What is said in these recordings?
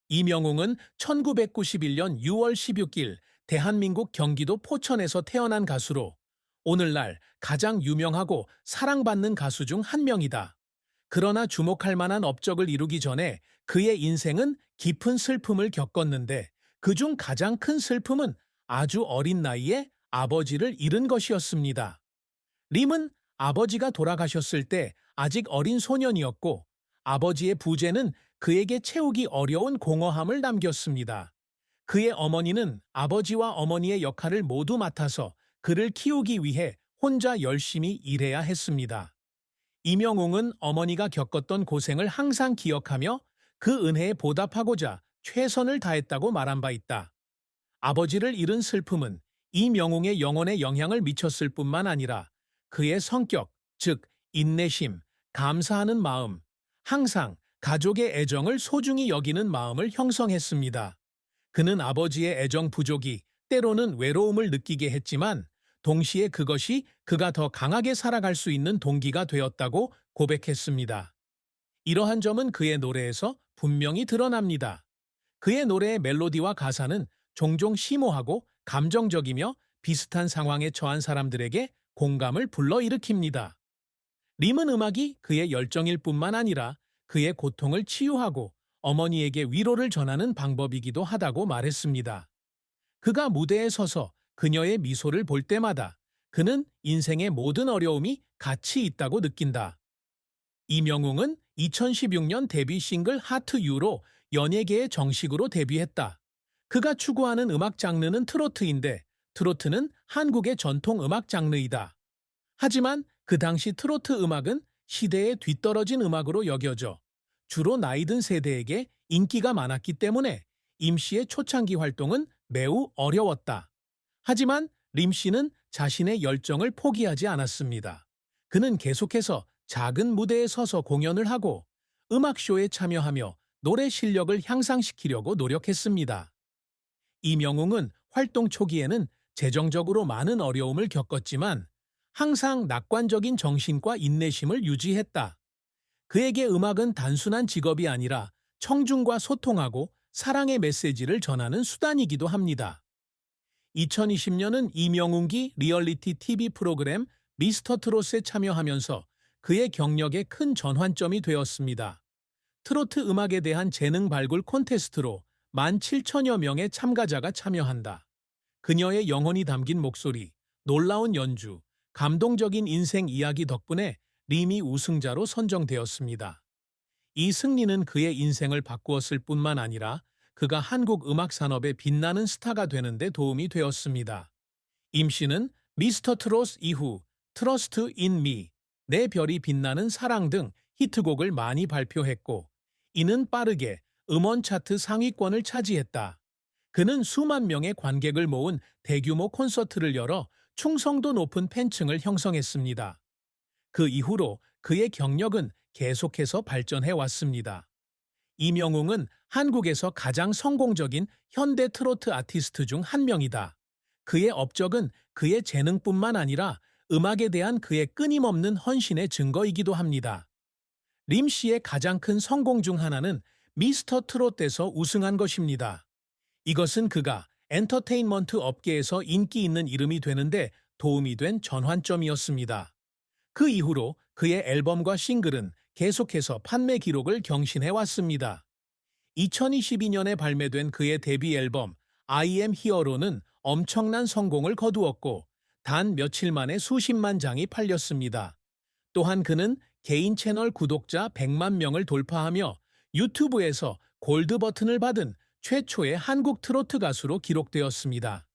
이명웅은 1991년 6월 16일 대한민국 경기도 포천에서 태어난 가수로 오늘날 가장 유명하고 사랑받는 가수 중 한 명이다. 그러나 주목할 만한 업적을 이루기 전에 그의 인생은 깊은 슬픔을 겪었는데 그중 가장 큰 슬픔은 아주 어린 나이에 아버지를 잃은 것이었습니다. 림은 아버지가 돌아가셨을 때 아직 어린 소년이었고 아버지의 부재는 그에게 채우기 어려운 공허함을 남겼습니다. 그의 어머니는 아버지와 어머니의 역할을 모두 맡아서 그를 키우기 위해 혼자 열심히 일해야 했습니다. 이명웅은 어머니가 겪었던 고생을 항상 기억하며 그 은혜에 보답하고자 최선을 다했다고 말한 바 있다. 아버지를 잃은 슬픔은 이명웅의 영혼에 영향을 미쳤을 뿐만 아니라 그의 성격, 즉 인내심, 감사하는 마음, 항상 가족의 애정을 소중히 여기는 마음을 형성했습니다. 그는 아버지의 애정 부족이 때로는 외로움을 느끼게 했지만 동시에 그것이 그가 더 강하게 살아갈 수 있는 동기가 되었다고 고백했습니다. 이러한 점은 그의 노래에서 분명히 드러납니다. 그의 노래의 멜로디와 가사는 종종 심오하고 감정적이며 비슷한 상황에 처한 사람들에게 공감을 불러일으킵니다. 림은 음악이 그의 열정일 뿐만 아니라 그의 고통을 치유하고 어머니에게 위로를 전하는 방법이기도 하다고 말했습니다. 그가 무대에 서서 그녀의 미소를 볼 때마다 그는 인생의 모든 어려움이 가치 있다고 느낀다. 이명웅은 2016년 데뷔 싱글 하트 유로 연예계에 정식으로 데뷔했다. 그가 추구하는 음악 장르는 트로트인데 트로트는 한국의 전통 음악 장르이다. 하지만 그 당시 트로트 음악은 시대에 뒤떨어진 음악으로 여겨져 주로 나이든 세대에게 인기가 많았기 때문에 임 씨의 초창기 활동은 매우 어려웠다. 하지만 림 씨는 자신의 열정을 포기하지 않았습니다. 그는 계속해서 작은 무대에 서서 공연을 하고 음악쇼에 참여하며 노래 실력을 향상시키려고 노력했습니다. 이명웅은 활동 초기에는 재정적으로 많은 어려움을 겪었지만 항상 낙관적인 정신과 인내심을 유지했다. 그에게 음악은 단순한 직업이 아니라 청중과 소통하고 사랑의 메시지를 전하는 수단이기도 합니다. 2020년은 이명웅이 리얼리티 TV 프로그램 미스터 트롯에 참여하면서 그의 경력에 큰 전환점이 되었습니다. 트로트 음악에 대한 재능 발굴 콘테스트로 17,000여 명의 참가자가 참여한다. 그녀의 영혼이 담긴 목소리, 놀라운 연주, 감동적인 인생 이야기 덕분에 림이 우승자로 선정되었습니다. 이 승리는 그의 인생을 바꾸었을 뿐만 아니라 그가 한국 음악 산업의 빛나는 스타가 되는 데 도움이 되었습니다. 임 씨는 미스터 트롯 이후 트러스트 인 미, 내 별이 빛나는 사랑 등 히트곡을 많이 발표했고 이는 빠르게 음원 차트 상위권을 차지했다. 그는 수만 명의 관객을 모은 대규모 콘서트를 열어 충성도 높은 팬층을 형성했습니다. 그 이후로 그의 경력은 계속해서 발전해 왔습니다. 이명웅은 한국에서 가장 성공적인 현대 트로트 아티스트 중 한 명이다. 그의 업적은 그의 재능뿐만 아니라 음악에 대한 그의 끊임없는 헌신의 증거이기도 합니다. 림 씨의 가장 큰 성공 중 하나는 미스터 트롯에서 우승한 것입니다. 이것은 그가 엔터테인먼트 업계에서 인기 있는 이름이 되는데 도움이 된 전환점이었습니다. 그 이후로 그의 앨범과 싱글은 계속해서 판매 기록을 경신해 왔습니다. 2022년에 발매된 그의 데뷔 앨범 I am Hero는 엄청난 성공을 거두었고 단 며칠 만에 수십만 장이 팔렸습니다. 또한 그는 개인 채널 구독자 100만 명을 돌파하며 유튜브에서 골드 버튼을 받은 최초의 한국 트로트 가수로 기록되었습니다.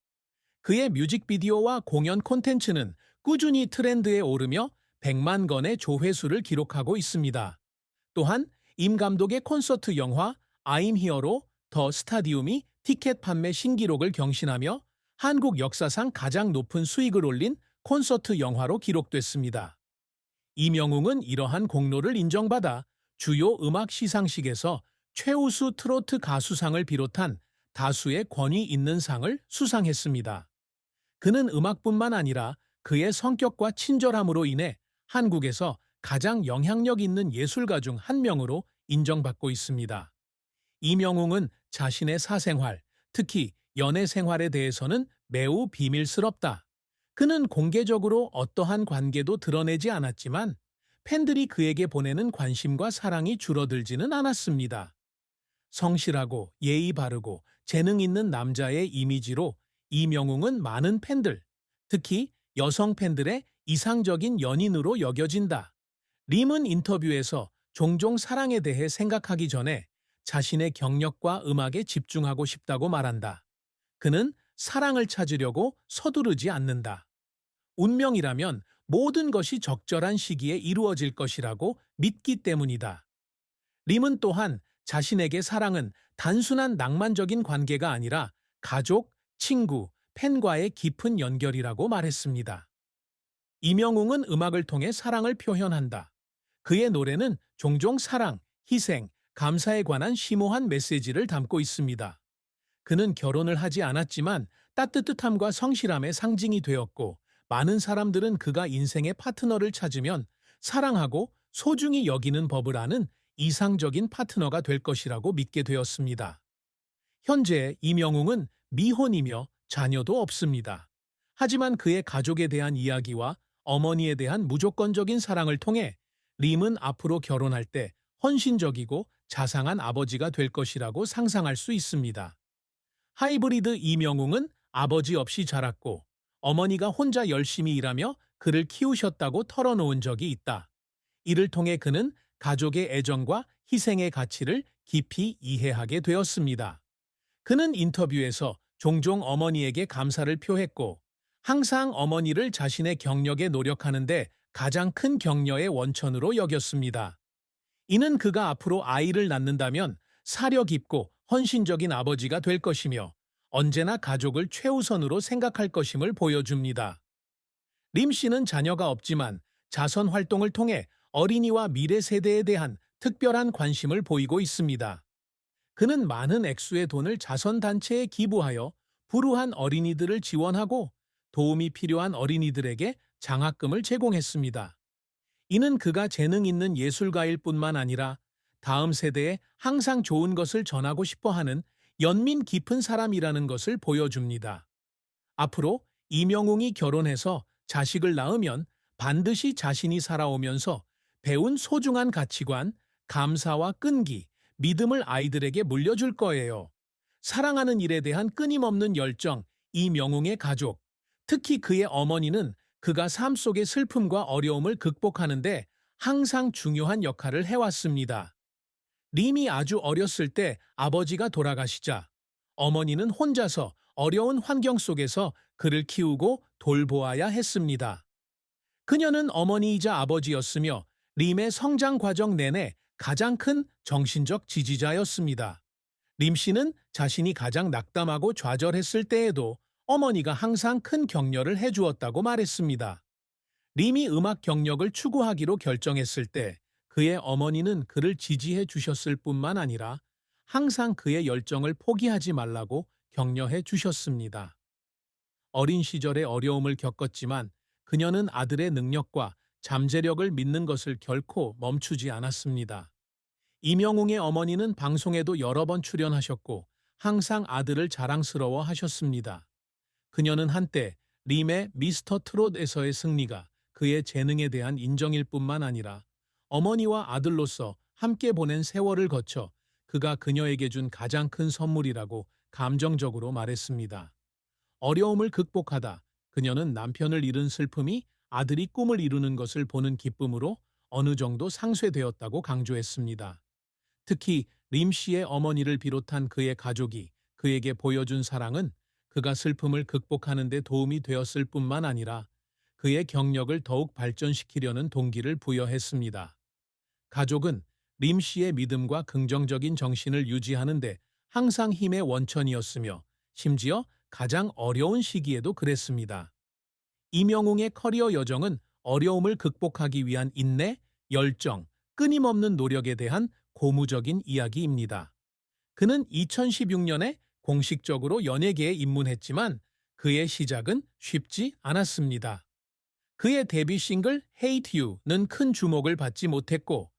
그의 뮤직비디오와 공연 콘텐츠는 꾸준히 트렌드에 오르며 100만 건의 조회수를 기록하고 있습니다. 또한 임 감독의 콘서트 영화 I'm Here로 더 스타디움이 티켓 판매 신기록을 경신하며 한국 역사상 가장 높은 수익을 올린 콘서트 영화로 기록됐습니다. 이명웅은 이러한 공로를 인정받아 주요 음악 시상식에서 최우수 트로트 가수상을 비롯한 다수의 권위 있는 상을 수상했습니다. 그는 음악뿐만 아니라 그의 성격과 친절함으로 인해 한국에서 가장 영향력 있는 예술가 중 한 명으로 인정받고 있습니다. 이명웅은 자신의 사생활, 특히 연애 생활에 대해서는 매우 비밀스럽다. 그는 공개적으로 어떠한 관계도 드러내지 않았지만 팬들이 그에게 보내는 관심과 사랑이 줄어들지는 않았습니다. 성실하고 예의 바르고 재능 있는 남자의 이미지로 이명웅은 많은 팬들, 특히 여성 팬들의 이상적인 연인으로 여겨진다. 림은 인터뷰에서 종종 사랑에 대해 생각하기 전에 자신의 경력과 음악에 집중하고 싶다고 말한다. 그는 사랑을 찾으려고 서두르지 않는다. 운명이라면 모든 것이 적절한 시기에 이루어질 것이라고 믿기 때문이다. 림은 또한 자신에게 사랑은 단순한 낭만적인 관계가 아니라 가족, 친구, 팬과의 깊은 연결이라고 말했습니다. 이명웅은 음악을 통해 사랑을 표현한다. 그의 노래는 종종 사랑, 희생, 감사에 관한 심오한 메시지를 담고 있습니다. 그는 결혼을 하지 않았지만 따뜻함과 성실함의 상징이 되었고, 많은 사람들은 그가 인생의 파트너를 찾으면 사랑하고 소중히 여기는 법을 아는 이상적인 파트너가 될 것이라고 믿게 되었습니다. 현재 이명웅은 미혼이며 자녀도 없습니다. 하지만 그의 가족에 대한 이야기와 어머니에 대한 무조건적인 사랑을 통해 림은 앞으로 결혼할 때 헌신적이고 자상한 아버지가 될 것이라고 상상할 수 있습니다. 하이브리드 이명웅은 아버지 없이 자랐고 어머니가 혼자 열심히 일하며 그를 키우셨다고 털어놓은 적이 있다. 이를 통해 그는 가족의 애정과 희생의 가치를 깊이 이해하게 되었습니다. 그는 인터뷰에서 종종 어머니에게 감사를 표했고, 항상 어머니를 자신의 경력에 노력하는데 가장 큰 격려의 원천으로 여겼습니다. 이는 그가 앞으로 아이를 낳는다면 사려 깊고 헌신적인 아버지가 될 것이며 언제나 가족을 최우선으로 생각할 것임을 보여줍니다. 림 씨는 자녀가 없지만 자선 활동을 통해 어린이와 미래 세대에 대한 특별한 관심을 보이고 있습니다. 그는 많은 액수의 돈을 자선단체에 기부하여 불우한 어린이들을 지원하고 도움이 필요한 어린이들에게 장학금을 제공했습니다. 이는 그가 재능 있는 예술가일 뿐만 아니라 다음 세대에 항상 좋은 것을 전하고 싶어 하는 연민 깊은 사람이라는 것을 보여줍니다. 앞으로 이명웅이 결혼해서 자식을 낳으면 반드시 자신이 살아오면서 배운 소중한 가치관, 감사와 끈기, 믿음을 아이들에게 물려줄 거예요. 사랑하는 일에 대한 끊임없는 열정, 이명웅의 가족, 특히 그의 어머니는 그가 삶 속의 슬픔과 어려움을 극복하는데 항상 중요한 역할을 해왔습니다. 림이 아주 어렸을 때 아버지가 돌아가시자 어머니는 혼자서 어려운 환경 속에서 그를 키우고 돌보아야 했습니다. 그녀는 어머니이자 아버지였으며 림의 성장 과정 내내 가장 큰 정신적 지지자였습니다. 림 씨는 자신이 가장 낙담하고 좌절했을 때에도 어머니가 항상 큰 격려를 해주었다고 말했습니다. 림이 음악 경력을 추구하기로 결정했을 때 그의 어머니는 그를 지지해 주셨을 뿐만 아니라 항상 그의 열정을 포기하지 말라고 격려해 주셨습니다. 어린 시절에 어려움을 겪었지만 그녀는 아들의 능력과 잠재력을 믿는 것을 결코 멈추지 않았습니다. 이명웅의 어머니는 방송에도 여러 번 출연하셨고 항상 아들을 자랑스러워 하셨습니다. 그녀는 한때 림의 미스터 트롯에서의 승리가 그의 재능에 대한 인정일 뿐만 아니라 어머니와 아들로서 함께 보낸 세월을 거쳐 그가 그녀에게 준 가장 큰 선물이라고 감정적으로 말했습니다. 어려움을 극복하다 그녀는 남편을 잃은 슬픔이 아들이 꿈을 이루는 것을 보는 기쁨으로 어느 정도 상쇄되었다고 강조했습니다. 특히 림 씨의 어머니를 비롯한 그의 가족이 그에게 보여준 사랑은 그가 슬픔을 극복하는 데 도움이 되었을 뿐만 아니라 그의 경력을 더욱 발전시키려는 동기를 부여했습니다. 가족은 림 씨의 믿음과 긍정적인 정신을 유지하는 데 항상 힘의 원천이었으며 심지어 가장 어려운 시기에도 그랬습니다. 이명웅의 커리어 여정은 어려움을 극복하기 위한 인내, 열정, 끊임없는 노력에 대한 고무적인 이야기입니다. 그는 2016년에 공식적으로 연예계에 입문했지만 그의 시작은 쉽지 않았습니다. 그의 데뷔 싱글 Hate You는 큰 주목을 받지 못했고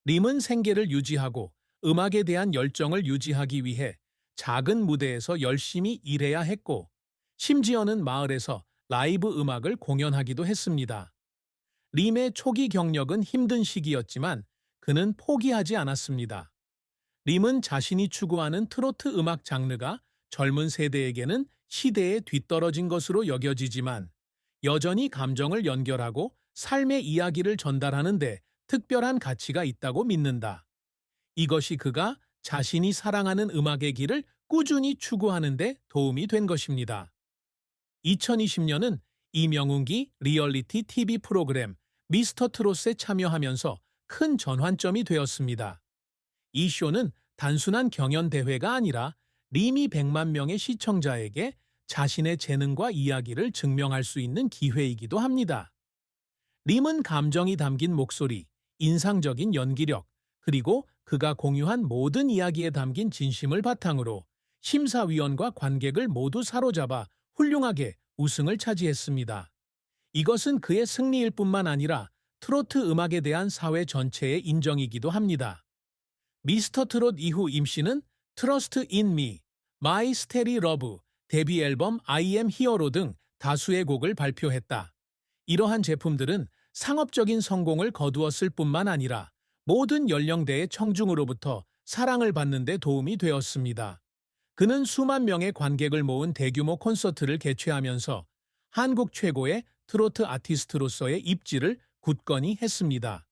림은 생계를 유지하고 음악에 대한 열정을 유지하기 위해 작은 무대에서 열심히 일해야 했고, 심지어는 마을에서 라이브 음악을 공연하기도 했습니다. 림의 초기 경력은 힘든 시기였지만 그는 포기하지 않았습니다. 림은 자신이 추구하는 트로트 음악 장르가 젊은 세대에게는 시대에 뒤떨어진 것으로 여겨지지만 여전히 감정을 연결하고 삶의 이야기를 전달하는 데 특별한 가치가 있다고 믿는다. 이것이 그가 자신이 사랑하는 음악의 길을 꾸준히 추구하는 데 도움이 된 것입니다. 2020년은 이명웅기 리얼리티 TV 프로그램 미스터 트롯에 참여하면서 큰 전환점이 되었습니다. 이 쇼는 단순한 경연 대회가 아니라 림이 100만 명의 시청자에게 자신의 재능과 이야기를 증명할 수 있는 기회이기도 합니다. 림은 감정이 담긴 목소리, 인상적인 연기력, 그리고 그가 공유한 모든 이야기에 담긴 진심을 바탕으로 심사위원과 관객을 모두 사로잡아 훌륭하게 우승을 차지했습니다. 이것은 그의 승리일 뿐만 아니라 트로트 음악에 대한 사회 전체의 인정이기도 합니다. 미스터 트롯 이후 임 씨는 트러스트 인 미, 마이 스테리 러브, 데뷔 앨범 I am 히어로 등 다수의 곡을 발표했다. 이러한 제품들은 상업적인 성공을 거두었을 뿐만 아니라 모든 연령대의 청중으로부터 사랑을 받는 데 도움이 되었습니다. 그는 수만 명의 관객을 모은 대규모 콘서트를 개최하면서 한국 최고의 트로트 아티스트로서의 입지를 굳건히 했습니다.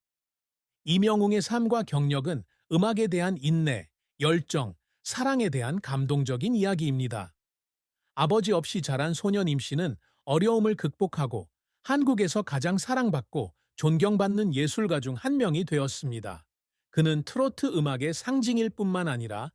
이명웅의 삶과 경력은 음악에 대한 인내, 열정, 사랑에 대한 감동적인 이야기입니다. 아버지 없이 자란 소년 임 씨는 어려움을 극복하고 한국에서 가장 사랑받고 존경받는 예술가 중 한 명이 되었습니다. 그는 트로트 음악의 상징일 뿐만 아니라